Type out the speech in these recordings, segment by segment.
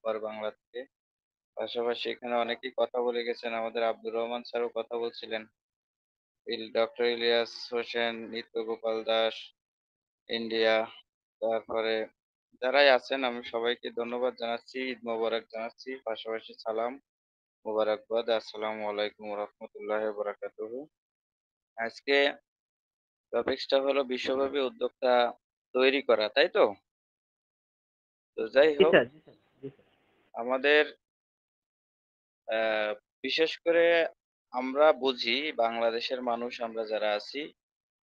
ওপার বাংলা থেকে। পাশাপাশি এখানে অনেকেই কথা বলে গেছেন। আমাদের আব্দুর রহমান স্যারও কথা বলছিলেন। ডক্টর ইলিয়াস হোসেন, নিত্য গোপাল দাস, ইন্ডিয়া। তারপরে যারাই আছেন আমি সবাইকে ধন্যবাদ জানাচ্ছি। ঈদ মোবারক জানাচ্ছি। পাশাপাশি সালাম, মোবারকবাদ। আসসালামু আলাইকুম ওয়া রাহমাতুল্লাহি ওয়া বারাকাতুহু। আজকে টপিকসটা হলো বিশ্বব্যাপী উদ্যোক্তা তৈরি করা, তাই তো? তো যাই জি হোক, স্যার, জি স্যার, জি স্যার। আমাদের আ বিশেষ করে আমরা বুঝি, বাংলাদেশের মানুষ আমরা যারা আছি,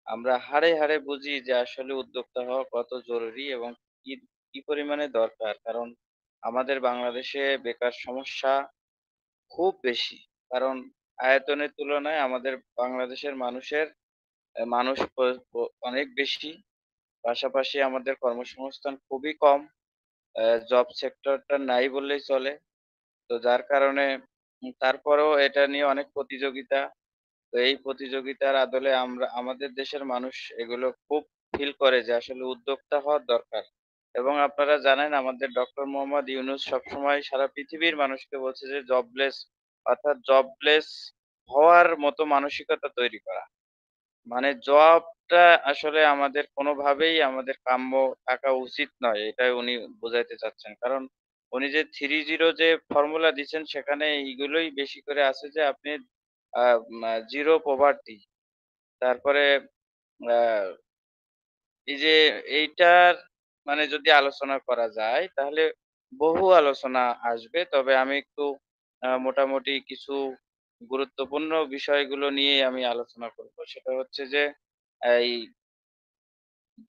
আমরা হাড়ে, হাড়ে বুঝি যে আসলে উদ্যোক্তা হওয়া কত জরুরি এবং কি, কি পরিমাণে দরকার। কারণ আমাদের বাংলাদেশে বেকার সমস্যা খুব বেশি। কারণ আয়তনের তুলনায় আমাদের বাংলাদেশের মানুষ অনেক বেশি। পাশাপাশি আমাদের কর্মসংস্থান খুবই কম। জব সেক্টরটা নাই বললেই চলে। তো যার কারণে তারপরেও এটা নিয়ে অনেক প্রতিযোগিতা। তো এই প্রতিযোগিতার আদলে আমরা আমাদের দেশের মানুষ এগুলো খুব ফিল করে যে আসলে উদ্যোক্তা হওয়ার দরকার। এবং আপনারা জানেন আমাদের ডক্টর মোহাম্মদ ইউনূস সবসময় সারা পৃথিবীর মানুষকে বলছে যে জবলেস, অর্থাৎ জবলেস হওয়ার মতো মানসিকতা তৈরি করা। মানে জবটা আসলে আমাদের কোনোভাবেই আমাদের কাম্য থাকা উচিত নয়। এটাই উনি বোঝাইতে চাচ্ছেন। কারণ উনি যে ৩-০ যে ফর্মুলা দিচ্ছেন সেখানে এইগুলোই বেশি করে আছে যে আপনি আ জিরো পভার্টি, তারপরে আ এই যে এইটার মানে যদি আলোচনা করা যায় তাহলে বহু আলোচনা আসবে। তবে আমি একটু মোটামুটি কিছু গুরুত্বপূর্ণ বিষয়গুলো নিয়ে আমি আলোচনা করব। সেটা হচ্ছে যে এই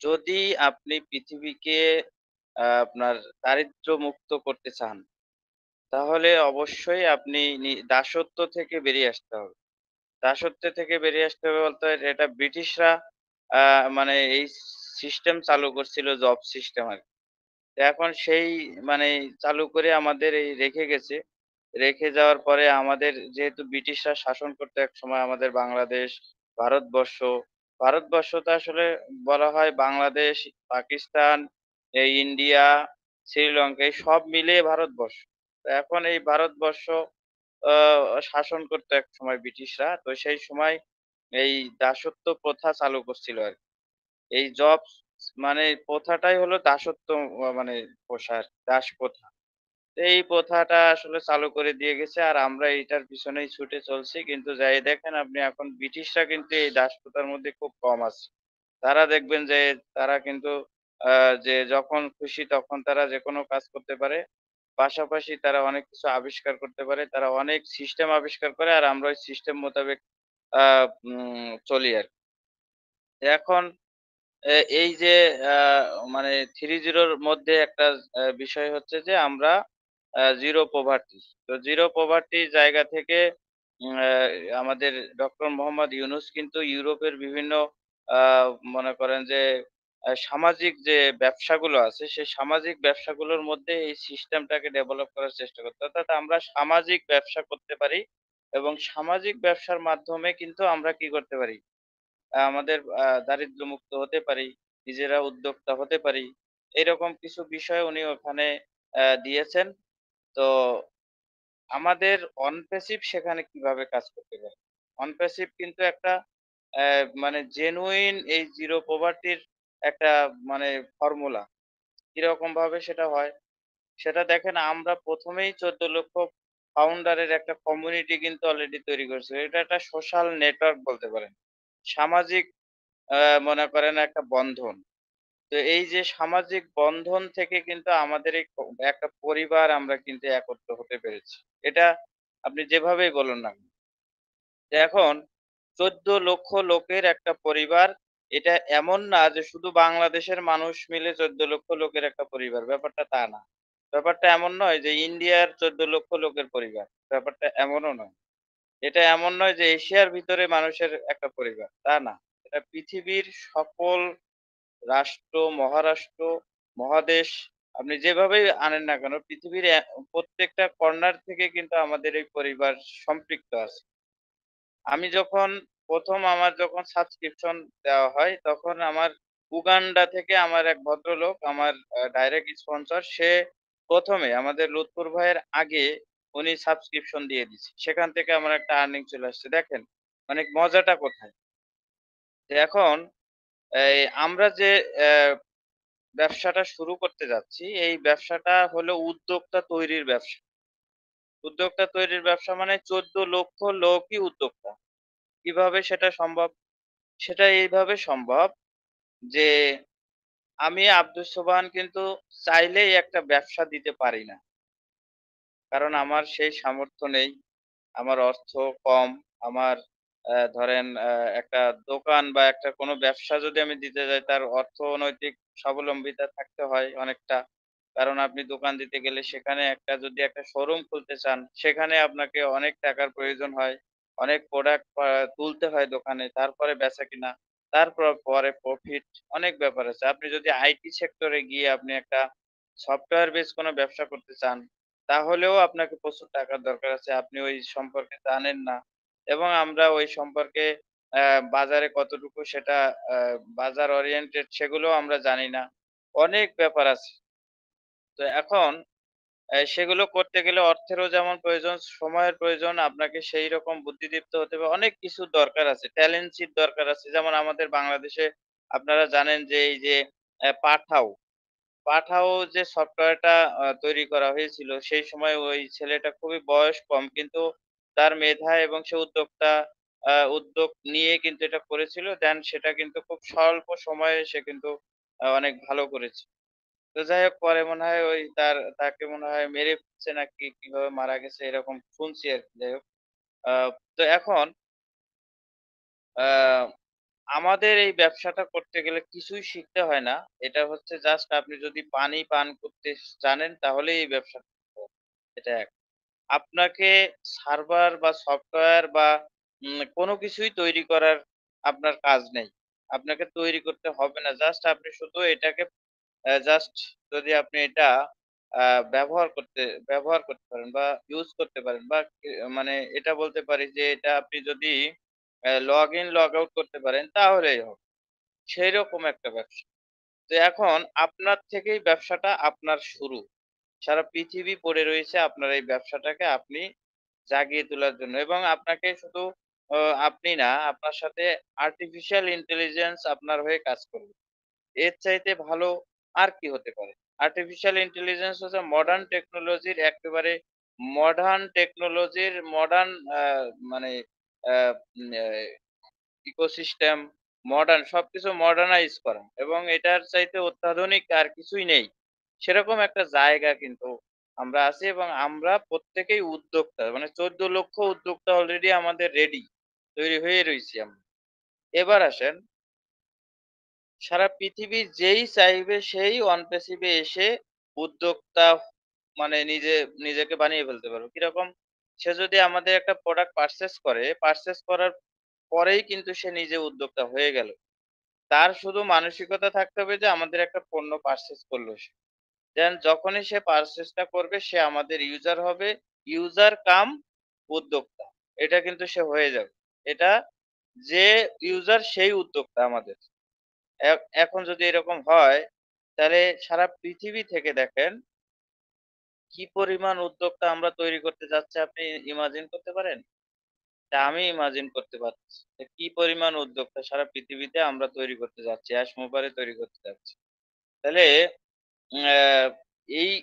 যদি আপনি পৃথিবীকে আপনার দারিদ্র্য মুক্ত করতে চান, তাহলে অবশ্যই আপনি দাসত্ব থেকে বেরিয়ে আসতে হবে। দাসত্ব থেকে বেরিয়ে আসতে হবে বলতে এটা ব্রিটিশরা আ মানে এই সিস্টেম চালু করছিল, জব সিস্টেম আরকি। তো এখন সেই মানে চালু করে আমাদের এই রেখে গেছে। রেখে যাওয়ার পরে আমাদের যেহেতু ব্রিটিশরা শাসন করতো একসময় আমাদের বাংলাদেশ, ভারতবর্ষ। ভারতবর্ষ তো আসলে বলা হয় বাংলাদেশ, পাকিস্তান, এই ইন্ডিয়া, শ্রীলঙ্কা এই সব মিলিয়ে ভারতবর্ষ। তো এখন এই ভারতবর্ষ আ শাসন করতো একসময় ব্রিটিশরা। তো সেই সময় এই দাসত্ব প্রথা চালু করছিল আরকি। এই মানে প্রথাটাই হলো দাসত্ব, মানে প্রসার, দাসপ্রথা। এই প্রথাটা আসলে চালু করে দিয়ে গেছে আর আমরা এইটার পিছনেই ছুটে চলছি। কিন্তু যাই দেখেন আপনি এখন ব্রিটিশরা কিন্তু এই দাসপ্রথার মধ্যে খুব কম আছে। তারা দেখবেন যে তারা কিন্তু আ যে যখন খুশি তখন তারা যেকোনো কাজ করতে পারে। পাশাপাশি তারা অনেক কিছু আবিষ্কার করতে পারে। তারা অনেক সিস্টেম আবিষ্কার করে আর আমরা ওই সিস্টেম মোতাবেক আ চলি আরকি। এখন এই যে আ মানে ৩-০ র মধ্যে একটা বিষয় হচ্ছে যে আমরা জিরো পভার্টি। তো জিরো পভার্টি জায়গা থেকে আমাদের ডক্টর মোহাম্মদ ইউনূস কিন্তু ইউরোপের বিভিন্ন আ মনে করেন যে সামাজিক যে ব্যবসাগুলো আছে, সেই সামাজিক ব্যবসাগুলোর মধ্যে এই সিস্টেমটাকে ডেভেলপ করার চেষ্টা করতে। অর্থাৎ আমরা সামাজিক ব্যবসা করতে পারি এবং সামাজিক ব্যবসার মাধ্যমে কিন্তু আমরা কি করতে পারি? আমাদের দারিদ্র্যমুক্ত হতে পারি, নিজেরা উদ্যোক্তা হতে পারি। এরকম কিছু বিষয় উনি ওখানে দিয়েছেন। তো আমাদের অন প্যাসিভ সেখানে কিভাবে কাজ করতে পারে? অন প্যাসিভ কিন্তু একটা মানে জেনুইন এই জিরো পভার্টির একটা মানে ফর্মুলা। কিরকম ভাবে সেটা হয়? সেটা দেখেন আমরা ১ম এই ১৪,০০,০০০ ফাউন্ডারের একটা কমিউনিটি কিন্তু অলরেডি তৈরি করেছি। এটা একটা সোশ্যাল নেটওয়ার্ক বলতে পারেন। সামাজিক আ মনে করেন একটা বন্ধন। তো এই যে সামাজিক বন্ধন থেকে কিন্তু আমাদের এই একটা পরিবার আমরা কিন্তু একত্র হতে পেরেছি। এটা আপনি যেভাবেই বলুন না কেন। এখন ১৪,০০,০০০ লোকের একটা পরিবার, এটা এমন না যে শুধু বাংলাদেশের মানুষ মিলে ১৪,০০,০০০ লোকের একটা পরিবার। ব্যাপারটা তা না। ব্যাপারটা এমন নয় যে ইন্ডিয়ার ১৪,০০,০০০ লোকের পরিবার। ব্যাপারটা এমনও নয়। এটা এমন নয় যে এশিয়ার ভিতরে মানুষের একটা পরিবার। তা না। এটা পৃথিবীর সকল রাষ্ট্র, মহারাষ্ট্র, মহাদেশ আপনি যেভাবেই আনেন না কেন পৃথিবীর প্রত্যেকটা কর্নার থেকে কিন্তু আমাদের এই পরিবার সম্পৃক্ত আছে। আমি যখন ১ম আমার যখন সাবস্ক্রিপশন দেওয়া হয় তখন আমার উগান্ডা থেকে আমার এক ভদ্রলোক আমার ডাইরেক্ট স্পন্সর সে ১ম এ আমাদের লুৎফর ভাইয়ের আগে উনি সাবস্ক্রিপশন দিয়ে দিছে। সেখান থেকে আমার একটা আর্নিং চলে আসছে। দেখেন মানে মজাটা কোথায়? যে এখন আমরা যে অ্যা ব্যবসাটা শুরু করতে যাচ্ছি, এই ব্যবসাটা হলো উদ্যোক্তা তৈরির ব্যবসা। উদ্যোক্তা তৈরির ব্যবসা মানে ১৪,০০,০০০ লোকই উদ্যোক্তা। কিভাবে সেটা সম্ভব? সেটা এইভাবে সম্ভব যে আমি আব্দুস সোবহান কিন্তু চাইলেই একটা ব্যবসা দিতে পারি না। কারণ আমার সেই সামর্থ্য নেই। আমার অর্থ কম। আমার ধরেন একটা দোকান বা একটা কোনো ব্যবসা যদি আমি দিতে যাই তার অর্থনৈতিক স্বাবলম্বিতা থাকতে হয় অনেকটা। কারণ আপনি দোকান দিতে গেলে সেখানে যদি একটা শোরুম খুলতে চান, সেখানে আপনাকে অনেক টাকার প্রয়োজন হয়। অনেক প্রোডাক্ট তুলতে হয় দোকানে। তারপরে বেচাকেনা। পরে প্রফিট অনেক ব্যাপার আছে। আপনি যদি আইটি সেক্টরে গিয়ে আপনি একটা সফটওয়্যার বেস কোনো ব্যবসা করতে চান, তাহলেও আপনাকে প্রচুর টাকার দরকার আছে। আপনি ওই সম্পর্কে জানেন না এবং আমরা ওই সম্পর্কে বাজারে কতটুকু সেটা আ বাজার ওরিয়েন্টেড সেগুলোও আমরা জানি না। অনেক ব্যাপার আছে। তো এখন সেগুলো করতে গেলে অর্থেরও যেমন প্রয়োজন, সময়ের প্রয়োজন, আপনাকে সেইরকম বুদ্ধিদীপ্ত হতে হবে। অনেক কিছুর দরকার আছে। ট্যালেন্টসির দরকার আছে। যেমন আমাদের বাংলাদেশে আপনারা জানেন যে এই যে পাঠাও পাঠাও যে সফটওয়্যারটা তৈরি করা হয়েছিল, সেই সময় ওই ছেলেটা খুবই বয়স কম। কিন্তু তার মেধা এবং সে উদ্যোগ নিয়ে কিন্তু এটা করেছিল। দেন সেটা কিন্তু খুব স্বল্প সময়ে সে কিন্তু অনেক ভালো করেছে। তো যাই হোক পরে মনে হয় তাকে মনে হয় মেরে ফেলছে নাকি কিভাবে মারা গেছে এরকম শুনছি আরকি। যাই হোক। আ তো এখন আ আমাদের এই ব্যবসাটা করতে গেলে কিছুই শিখতে হয় না। এটা হচ্ছে জাস্ট আপনি যদি পানি পান করতে জানেন তাহলেই এই ব্যবসা করতে হবে। এটা এক। আপনাকে সার্ভার বা সফটওয়্যার বা কোন কিছুই তৈরি করার আপনার কাজ নেই। আপনাকে তৈরি করতে হবে না। জাস্ট আপনি শুধু এটাকে জাস্ট যদি আপনি এটা আ ব্যবহার করতে পারেন বা ইউজ করতে পারেন বা মানে এটা বলতে পারি যে এটা আপনি যদি লগ ইন, লগ আউট করতে পারেন তাহলেই হবে। সেইরকম একটা ব্যবসা। তো এখন আপনার থেকেই ব্যবসাটা আপনার শুরু। সারা পৃথিবী পড়ে রয়েছে আপনার এই ব্যবসাটাকে আপনি জাগিয়ে তোলার জন্য এবং আপনাকে শুধু অ আপনি না, আপনার সাথে আর্টিফিশিয়াল ইন্টেলিজেন্স আপনার হয়ে কাজ করবে। এর চাইতে ভালো আর কি হতে পারে? আর্টিফিশিয়াল ইন্টেলিজেন্স হচ্ছে মডার্ন টেকনোলজির মডার্ন মানে আ উম আ ইকোসিস্টেম সবকিছু মডার্নাইজ করা এবং এটার চাইতে অত্যাধুনিক আর কিছুই নেই। সেরকম একটা জায়গা কিন্তু আমরা আছি এবং আমরা প্রত্যেকেই উদ্যোক্তা। মানে ১৪,০০,০০০ উদ্যোক্তা অলরেডি আমাদের রেডি। তৈরি হয়ে রইছি আমরা। এবার আসেন সারা পৃথিবীর যেই চাইবে সেই অন প্যাসিভ এ এসে উদ্যোক্তা মানে নিজেকে বানিয়ে ফেলতে পারবে। কিরকম? সে যদি আমাদের একটা প্রোডাক্ট পারচেজ করার পরেই কিন্তু সে নিজে উদ্যোক্তা হয়ে গেল। তার শুধু মানসিকতা থাকতে হবে যে আমাদের একটা পণ্য পারচেজ করলো সে। দেন যখনই সে পারচেজটা করবে সে আমাদের ইউজার হবে। ইউজার কাম উদ্যোক্তা। এটা কিন্তু সে হয়ে যাবে। এটা যে ইউজার সেই উদ্যোক্তা আমাদের। এ এখন যদি এরকম হয়, তাহলে সারা পৃথিবী থেকে দেখেন কি পরিমাণ উদ্যোক্তা আমরা তৈরি করতে যাচ্ছি আপনি ইমাজিন করতে পারেন? তা আমি ইমাজিন করতে পারতেছি। যে কি পরিমাণ উদ্যোক্তা সারা পৃথিবীতে আমরা তৈরি করতে যাচ্ছি, এসমোবারে তৈরি করতে যাচ্ছি। তাহলে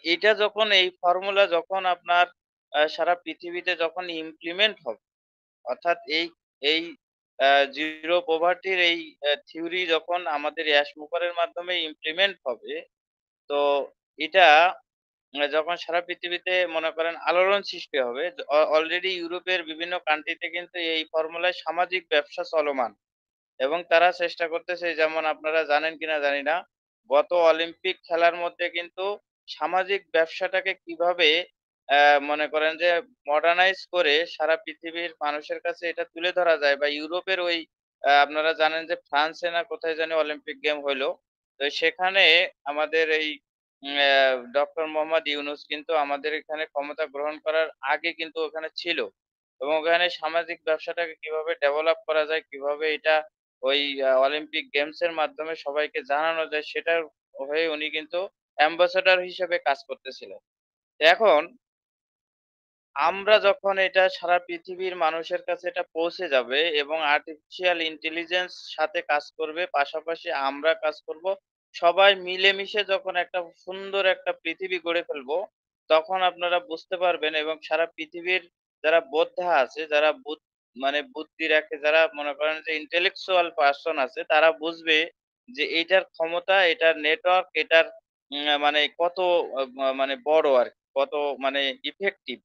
এইটা যখন এই ফর্মুলা যখন আপনার সারা পৃথিবীতে যখন ইমপ্লিমেন্ট হবে, অর্থাৎ এই জিরো পভার্টির এই থিওরি যখন আমাদের এর মাধ্যমে ইমপ্লিমেন্ট হবে, তো এটা যখন সারা পৃথিবীতে মনে করেন আলোড়ন সৃষ্টি হবে, অলরেডি ইউরোপের বিভিন্ন কান্ট্রিতে কিন্তু এই ফর্মুলায় সামাজিক ব্যবসা চলমান। এবং তারা চেষ্টা করতেছে যেমন আপনারা জানেন কিনা জানি না। গত অলিম্পিক খেলার মধ্যে কিন্তু সামাজিক ব্যবসাটাকে কিভাবে মনে করেন যে মডার্নাইজ করে সারা পৃথিবীর মানুষের কাছে এটা তুলে ধরা যায় বা ইউরোপের ওই আপনারা জানেন যে ফ্রান্সে না কোথায় জানি অলিম্পিক গেম হইলো। তো সেখানে আমাদের এই ডক্টর মোহাম্মদ ইউনূস কিন্তু আমাদের এখানে ক্ষমতা গ্রহণ করার আগে কিন্তু ওখানে ছিল। এবং ওখানে সামাজিক ব্যবসাটাকে কিভাবে ডেভেলপ করা যায়, কিভাবে এটা ওই অলিম্পিক গেমস এর মাধ্যমে সবাইকে জানানো যায় সেটার হয়ে উনি কিন্তু অ্যাম্বাসেডর হিসেবে কাজ করতেছিলেন। এখন আমরা যখন এটা সারা পৃথিবীর মানুষের কাছে এটা পৌঁছে যাবে এবং আর্টিফিশিয়াল ইন্টেলিজেন্স সাথে কাজ করবে, পাশাপাশি আমরা কাজ করব। সবাই মিলেমিশে যখন একটা সুন্দর একটা পৃথিবী গড়ে ফেলবো, তখন আপনারা বুঝতে পারবেন এবং সারা পৃথিবীর যারা বোদ্ধা আছে, যারা মানে বুদ্ধি রাখে, যারা মনে করেন যে ইন্টেলেকচুয়াল পারসন আছে, তারা বুঝবে যে এইটার ক্ষমতা, এটার নেটওয়ার্ক, এটার মানে কত মানে বড় আরকি, কত মানে ইফেক্টিভ।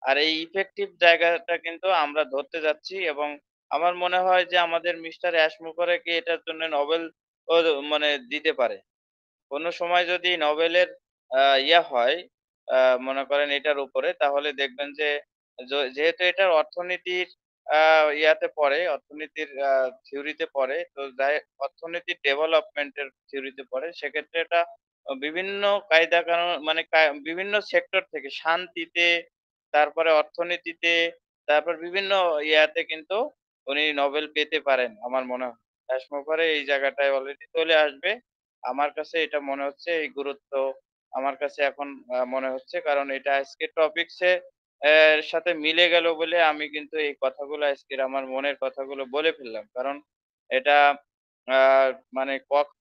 আর এই ইফেক্টিভ জায়গাটা কিন্তু আমরা ধরতে যাচ্ছি এবং আমার মনে হয় যে আমাদের মিস্টার অ্যাশমুখারকে এটার জন্য নোবেল ও মানে দিতে পারে। কোন সময় যদি নোবেলের ইয়া হয়, আ মনে করেন এটার উপরে, তাহলে দেখবেন যে যেহেতু এটার অর্থনীতির আ ইয়াতে পড়ে, অর্থনীতির থিওরিতে পড়ে। তো অর্থনীতির ডেভেলপমেন্ট এর থিওরিতে পড়ে। সেক্ষেত্রে এটা বিভিন্ন কায়দা কানুন মানে বিভিন্ন সেক্টর থেকে শান্তিতে, তারপরে অর্থনীতিতে, তারপর বিভিন্ন ইয়াতে কিন্তু উনি নোবেল পেতে পারেন আমার মনে হয়। অ্যাশমোভারে এই জায়গাটায় অলরেডি চলে আসবে। আমার কাছে এটা মনে হচ্ছে এই গুরুত্ব আমার কাছে এখন মনে হচ্ছে। কারণ এটা আজকের টপিকস এর সাথে মিলে গেল বলে আমি কিন্তু এই কথাগুলো আজকের আমার মনের কথাগুলো বলে ফেললাম। কারণ এটা আ মানে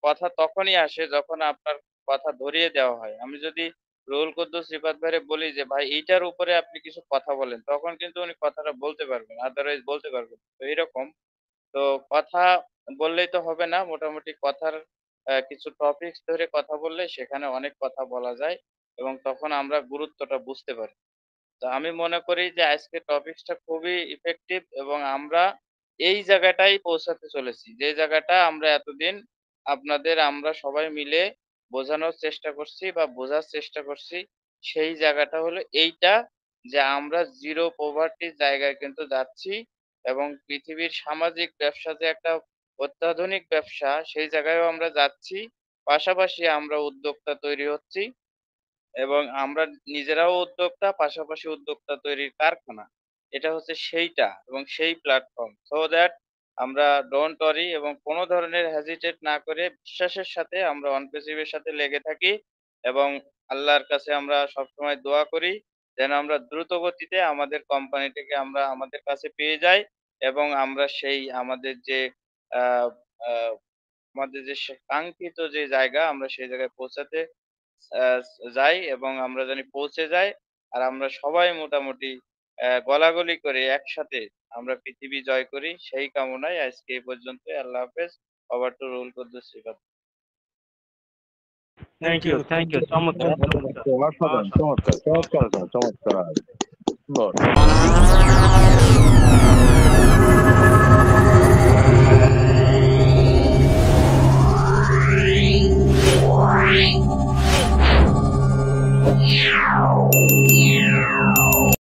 কথা তখনই আসে যখন আপনার কথা ধরিয়ে দেওয়া হয়। আমি যদি রুহুল কুদ্দুস রিফাত ভাইরে বলি যে, "ভাই এইটার উপরে আপনি কিছু কথা বলেন।" তখন কিন্তু উনি কথাটা বলতে পারবেন। আদারওয়াইজ বলতে পারবেন না। তো এরকম। তো কথা বললেই তো হবে না। মোটামুটি কথার কিছু টপিকস ধরে কথা বললে সেখানে অনেক কথা বলা যায় এবং তখন আমরা গুরুত্বটা বুঝতে পারি। তো আমি মনে করি যে আজকের টপিকসটা খুবই ইফেক্টিভ এবং আমরা এই জায়গাটায় পৌঁছাতে চলেছি। যে জায়গাটা আমরা এতদিন আমরা সবাই মিলে বোঝানোর চেষ্টা করছি বা বোঝার চেষ্টা করছি, সেই জায়গাটা হলো এইটা যে আমরা জিরো পভার্টির জায়গায় কিন্তু যাচ্ছি এবং পৃথিবীর সামাজিক ব্যবসা যে একটা অত্যাধুনিক ব্যবসা, সেই জায়গায়ও আমরা যাচ্ছি। পাশাপাশি আমরা উদ্যোক্তা তৈরি হচ্ছি। এবং আমরা নিজেরাও উদ্যোক্তা, পাশাপাশি উদ্যোক্তা তৈরির কারখানা। এটা হচ্ছে সেইটা এবং সেই প্ল্যাটফর্ম। সো দ্যাট আমরা ডোন্ট ওয়ারি এবং কোন ধরনের হেজিটেট না করে বিশ্বাসের সাথে আমরা অন পেসিভ সাথে লেগে থাকি এবং আল্লাহর কাছে আমরা সবসময় দোয়া করি যেন আমরা দ্রুত গতিতে আমাদের কোম্পানিটিকে আমরা আমাদের কাছে পেয়ে যাই এবং আমরা সেই আমাদের যে আ আ আমাদের যে কাঙ্ক্ষিত যে জায়গা আমরা সেই জায়গায় পৌঁছাতে আ যাই এবং আমরা জানি পৌঁছে যাই। আর আমরা সবাই মোটামুটি গলাগলি করে একসাথে আমরা পৃথিবী জয় করি। সেই কামনায় আজকে এই পর্যন্তই। আল্লাহ হাফেজ। Over to Ruhul Quddus Rifat. Thank you. চমৎকার, চমৎকার। অসাধারণ, অসাধারণ, চমৎকার, চমৎকার অসাধারণ। কথা, চমৎকার। সুন্দর। Wow.